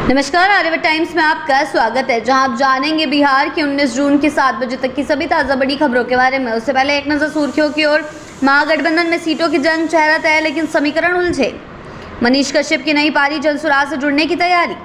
नमस्कार, आर्यभट्ट टाइम्स में आपका स्वागत है, जहां आप जानेंगे बिहार की 19 जून की 7 बजे तक की सभी ताज़ा बड़ी खबरों के बारे में। उससे पहले एक नज़र सुर्खियों की ओर। महागठबंधन में सीटों की जंग, चेहरा तय लेकिन समीकरण उलझे। मनीष कश्यप की नई पारी जनसुराज से जुड़ने की तैयारी।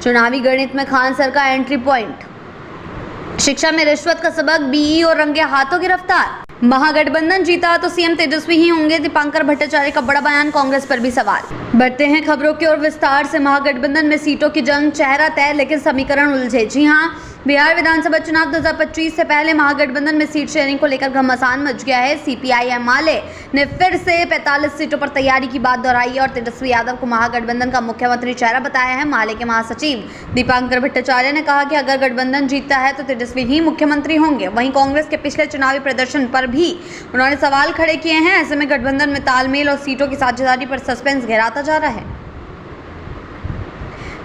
चुनावी गणित में खान सर का एंट्री पॉइंट। शिक्षा में रिश्वत का सबक, बीई और रंगे हाथों गिरफ्तार। महागठबंधन जीता तो सीएम तेजस्वी ही होंगे, दीपांकर भट्टाचार्य का बड़ा बयान, कांग्रेस पर भी सवाल। बढ़ते हैं खबरों की ओर विस्तार से। महागठबंधन में सीटों की जंग, चेहरा तय लेकिन समीकरण उलझे। जी हां, बिहार विधानसभा चुनाव 2025 से पहले महागठबंधन में सीट शेयरिंग को लेकर घमासान मच गया है। सीपीआई माले ने फिर से 45 सीटों पर तैयारी की बात दोहराई है और तेजस्वी यादव को महागठबंधन का मुख्यमंत्री चेहरा बताया है। माले के महासचिव दीपांकर भट्टाचार्य ने कहा कि अगर गठबंधन जीतता है तो तेजस्वी ही मुख्यमंत्री होंगे। वहीं कांग्रेस के पिछले चुनावी प्रदर्शन पर भी उन्होंने सवाल खड़े किए हैं। ऐसे में गठबंधन में तालमेल और सीटों की साझेदारी पर सस्पेंस गहराता जा रहा है।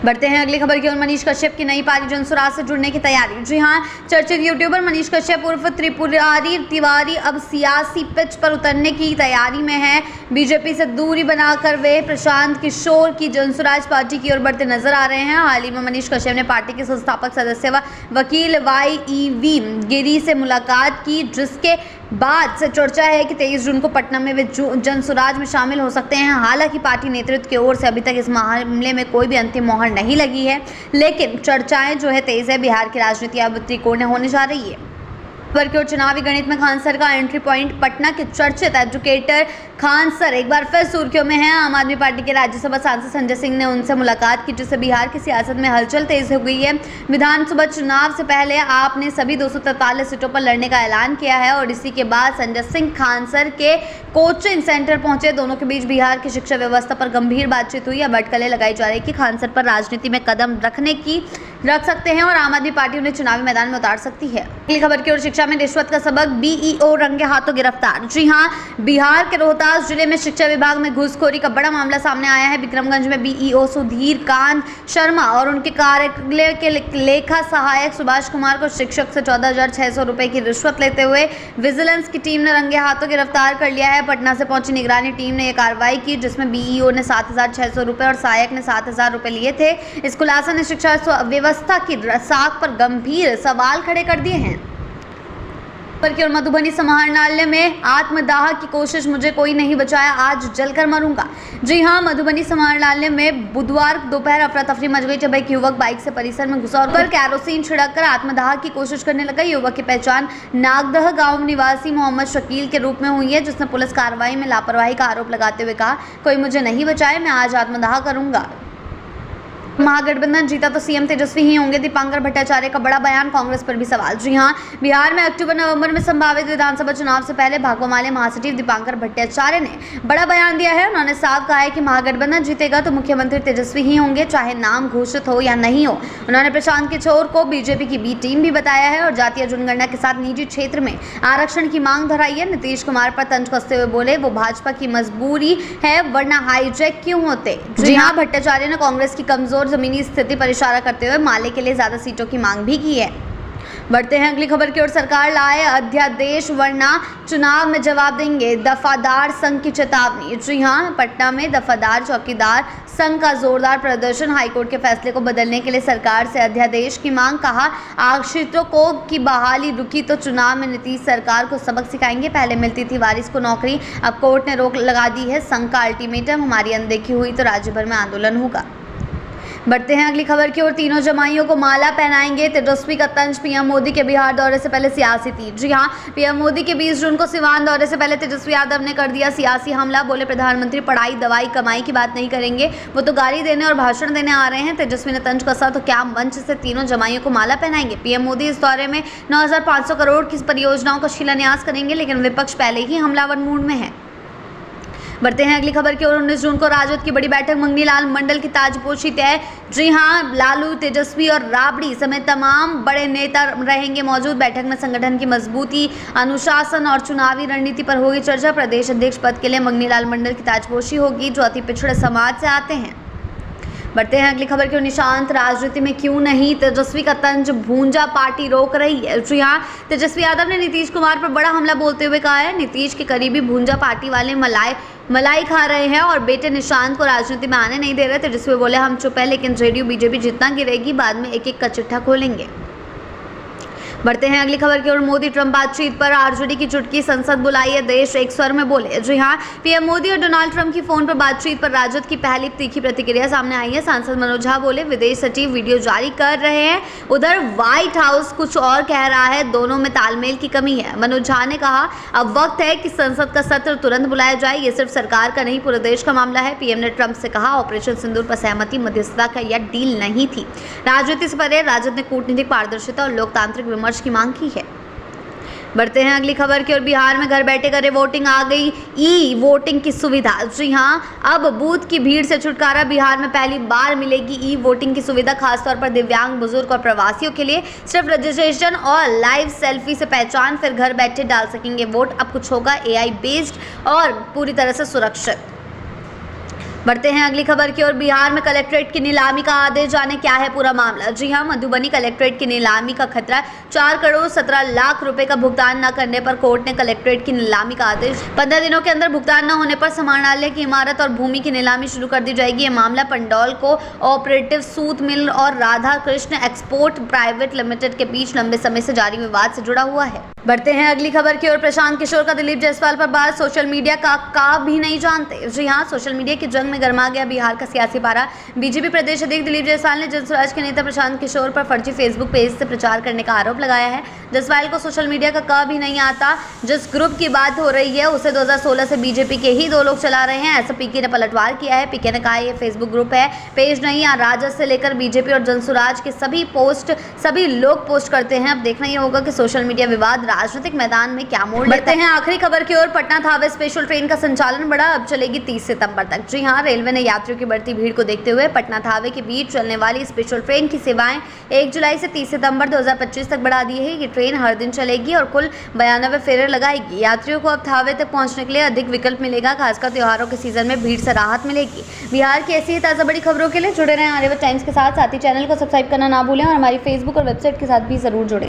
बढ़ते हैं अगली खबर की ओर। मनीष कश्यप की नई पारी जनसुराज से जुड़ने की तैयारी। जी हां, चर्चित यूट्यूबर मनीष कश्यप उर्फ त्रिपुरारी तिवारी अब सियासी पिच पर उतरने की तैयारी में है। बीजेपी से दूरी बनाकर वे प्रशांत किशोर की जनसुराज पार्टी की ओर बढ़ते नजर आ रहे हैं। हाल ही में मनीष कश्यप ने पार्टी के संस्थापक सदस्य व वकील वाईईवी गिरी से मुलाकात की, जिसके बाद से चर्चा है कि 23 जून को पटना में वे जनसुराज में शामिल हो सकते हैं। हालांकि पार्टी नेतृत्व की ओर से अभी तक इस मामले में कोई भी अंतिम मोहर नहीं लगी है, लेकिन चर्चाएं जो है तेज है। बिहार की राजनीति अब त्रिकोणीय होने जा रही है। खबर की ओर। चुनावी गणित में खान सर का एंट्री पॉइंट। पटना के चर्चित एजुकेटर खान सर एक बार फिर सुर्खियों में हैं। आम आदमी पार्टी के राज्यसभा सांसद संजय सिंह ने उनसे मुलाकात की, जिससे बिहार की सियासत में हलचल तेज हो गई है। विधानसभा चुनाव से पहले आपने सभी 243 सीटों पर लड़ने का ऐलान किया है और इसी के बाद संजय सिंह खान सर के कोचिंग सेंटर पहुंचे। दोनों के बीच बिहार की शिक्षा व्यवस्था पर गंभीर बातचीत हुई। अब अटकलें लगाई जा रही कि खान सर पर राजनीति में कदम रख सकते हैं और आम आदमी पार्टी उन्हें चुनावी मैदान में उतार सकती है। अगली खबर की ओर। शिक्षा में रिश्वत का सबक, बीईओ रंगे हाथों गिरफ्तार। जी हां, बिहार के रोहतास जिले में शिक्षा विभाग में घूसखोरी का बड़ा मामला सामने आया है। विक्रमगंज में बीईओ सुधीर कांत शर्मा और उनके कार्यालय के लेखा सहायक सुभाष कुमार को शिक्षक से 14,600 रुपए की रिश्वत लेते हुए विजिलेंस की टीम ने रंगे हाथों गिरफ्तार कर लिया है। पटना से पहुंची निगरानी टीम ने यह कार्रवाई की, जिसमें बीईओ ने 7,600 रुपए और सहायक ने 7,000 रुपए लिए थे। इस खुलासा ने शिक्षा व्यवस्था की साख पर गंभीर सवाल खड़े कर दिए हैं। और मधुबनी समाहरणालय में आत्मदाह की कोशिश, मुझे कोई नहीं बचाया, आज जलकर मरूंगा। जी हां, मधुबनी समाहरणालय में बुधवार दोपहर अफरा तफरी मच गई जब एक युवक बाइक से परिसर में घुसा और कैरोसिन छिड़ककर आत्मदाह की कोशिश करने लगा। युवक की पहचान नागदह गांव निवासी मोहम्मद शकील के रूप में हुई है, जिसने पुलिस कार्रवाई में लापरवाही का आरोप लगाते हुए कहा, कोई मुझे नहीं बचाए, मैं आज आत्मदाह करूंगा। महागठबंधन जीता तो सीएम तेजस्वी ही होंगे, दीपांकर भट्टाचार्य का बड़ा बयान, कांग्रेस पर भी सवाल। जी हां, बिहार में अक्टूबर-नवंबर में संभावित विधानसभा चुनाव से पहले भाकपा माले महासचिव दीपांकर भट्टाचार्य ने बड़ा बयान दिया है। उन्होंने साफ कहा है कि महागठबंधन जीतेगा तो मुख्यमंत्री तेजस्वी ही होंगे, चाहे नाम घोषित हो या नहीं हो। उन्होंने प्रशांत किशोर को बीजेपी की बी टीम भी बताया है और जातीय जनगणना के साथ निजी क्षेत्र में आरक्षण की मांग दोहराई है। नीतीश कुमार पर तंज कसते हुए बोले, वो भाजपा की मजबूरी है, वरना हाईजैक क्यों होते। जी हां, भट्टाचार्य ने कांग्रेस की कमजोर जमीनी स्थिति पर इशारा करते हुए माले के लिए ज्यादा सीटों की मांग भी की है। बढ़ते हैं अगली खबर की ओर। सरकार लाए अध्यादेश वरना चुनाव में जवाब देंगे, दफादार संघ की चेतावनी। जी हां, पटना में दफादार चौकीदार संघ का जोरदार प्रदर्शन। हाईकोर्ट के फैसले को बदलने के लिए सरकार से अध्यादेश की मांग। कहा, आश्रितों को की बहाली रुकी तो चुनाव में नीतीश सरकार को सबक सिखाएंगे। पहले मिलती थी वारिस को नौकरी, अब कोर्ट ने रोक लगा दी है। संघ का अल्टीमेटम, हमारी अनदेखी हुई तो राज्य भर में आंदोलन होगा। बढ़ते हैं अगली खबर की ओर। तीनों जमाइयों को माला पहनाएंगे, तेजस्वी का तंज। पीएम मोदी के बिहार दौरे से पहले सियासी तीर। जी हां, पीएम मोदी के 20 जून को सिवान दौरे से पहले तेजस्वी यादव ने कर दिया सियासी हमला। बोले, प्रधानमंत्री पढ़ाई दवाई कमाई की बात नहीं करेंगे, वो तो गाली देने और भाषण देने आ रहे हैं। तेजस्वी ने तंज कसा तो क्या मंच से तीनों जमाइयों को माला पहनाएंगे। पीएम मोदी इस दौरे में 9,500 करोड़ की परियोजनाओं का शिलान्यास करेंगे, लेकिन विपक्ष पहले ही हमलावर मूड में है। बढ़ते हैं अगली खबर की ओर। 19 जून को राजद की बड़ी बैठक, मंगनी लाल मंडल की ताजपोशी तय। जी हां, लालू, तेजस्वी और राबड़ी समेत तमाम बड़े नेता रहेंगे मौजूद। बैठक में संगठन की मजबूती, अनुशासन और चुनावी रणनीति पर होगी चर्चा। प्रदेश अध्यक्ष पद के लिए मंगनी लाल मंडल की ताजपोशी होगी, जो अति पिछड़े समाज से आते हैं। बढ़ते हैं अगली खबर की ओर। निशांत राजनीति में क्यों नहीं, तेजस्वी का तंज भूंजा पार्टी रोक रही है। जी हाँ, तेजस्वी यादव ने नीतीश कुमार पर बड़ा हमला बोलते हुए कहा है, नीतीश के करीबी भूंजा पार्टी वाले मलाई खा रहे हैं और बेटे निशांत को राजनीति में आने नहीं दे रहे। तेजस्वी बोले, हम चुप है, लेकिन जेडीयू बीजेपी जितना गिरेगी बाद में एक एक का चिट्ठा खोलेंगे। बढ़ते हैं अगली खबर की ओर। मोदी ट्रंप बातचीत पर आरजेडी की चुटकी, संसद बुलाई है, देश एक स्वर में बोले। जी हां, पीएम मोदी और डोनाल्ड ट्रंप की फोन पर बातचीत पर राजद की पहली तीखी प्रतिक्रिया सामने आई है। सांसद मनोज झा बोले, विदेश सचिव वीडियो जारी कर रहे हैं, उधर व्हाइट हाउस कुछ और कह रहा है, दोनों में तालमेल की कमी है। मनोज झा ने कहा, अब वक्त है कि संसद का सत्र तुरंत बुलाया जाए, ये सिर्फ सरकार का नहीं पूरे देश का मामला है। पीएम ने ट्रंप से कहा, ऑपरेशन सिंदूर पर सहमति मध्यस्थता का यह डील नहीं थी। राजनीति से परे राजद ने कूटनीतिक पारदर्शिता और लोकतांत्रिक विमर्श की मांग की है। बढ़ते हैं अगली खबर की ओर। बिहार में घर बैठे करे वोटिंग, आ गई ई वोटिंग की सुविधा। जी हां, अब बूथ की भीड़ से छुटकारा, बिहार में पहली बार मिलेगी ई वोटिंग की सुविधा, खासतौर पर दिव्यांग, बुजुर्ग और प्रवासियों के लिए। सिर्फ रजिस्ट्रेशन और लाइव सेल्फी से पहचान, फिर घर बैठे डाल सकेंगे वोट। अब कुछ होगा एआई बेस्ड और पूरी तरह से सुरक्षित। बढ़ते हैं अगली खबर की ओर। बिहार में कलेक्ट्रेट की नीलामी का आदेश, जाने क्या है पूरा मामला। जी हां, मधुबनी कलेक्ट्रेट की नीलामी का खतरा, 4 करोड़ 17 लाख रुपए का भुगतान न करने पर कोर्ट ने कलेक्ट्रेट की नीलामी का आदेश। 15 दिनों के अंदर भुगतान न होने पर समाहरणालय की इमारत और भूमि की नीलामी शुरू कर दी जाएगी। यह मामला पंडौल को ऑपरेटिव सूत मिल और Radha Krishna export private limited के बीच लंबे समय से जारी विवाद से जुड़ा हुआ है। बढ़ते हैं अगली खबर की ओर। प्रशांत किशोर का दिलीप जायसवाल पर बात, सोशल मीडिया का भी नहीं जानते। जी हां, सोशल मीडिया की जंग में गरमा गया बिहार का सियासी पारा। बीजेपी प्रदेश अध्यक्ष दिलीप जायसवाल ने जनसुराज के नेता प्रशांत किशोर पर फर्जी फेसबुक पेज से प्रचार करने का आरोप लगाया है। जायसवाल को सोशल मीडिया का भी नहीं आता। जिस ग्रुप की बात हो रही है उसे 2016 से बीजेपी के ही 2 लोग चला रहे हैं, ऐसा पीके ने पलटवार किया है। पीके ने कहा, यह फेसबुक ग्रुप है, पेज नहीं। राजद से लेकर बीजेपी और जनसुराज के सभी लोग पोस्ट करते हैं। अब देखना यह होगा कि सोशल मीडिया विवाद राजनीतिक मैदान में क्या मोड़ लेते हैं। आखिरी खबर की ओर। पटना थावे स्पेशल ट्रेन का संचालन बढ़ा, अब चलेगी 30 सितंबर तक। जी हां, रेलवे ने यात्रियों की बढ़ती भीड़ को देखते हुए पटना थावे के बीच चलने वाली स्पेशल ट्रेन की सेवाएं 1 जुलाई से 30 सितंबर 2025 तक बढ़ा दी है। ये ट्रेन हर दिन चलेगी और कुल 92 फेरे लगाएगी। यात्रियों को अब थावे तक पहुंचने के लिए अधिक विकल्प मिलेगा, खासकर त्योहारों के सीजन में भीड़ से राहत मिलेगी। बिहार की ऐसी ही ताज़ा बड़ी खबरों के लिए जुड़े रहें आर्यावर्त टाइम्स के साथ ही चैनल को सब्सक्राइब करना ना भूलें और हमारी फेसबुक और वेबसाइट के साथ भी जरूर जुड़ें।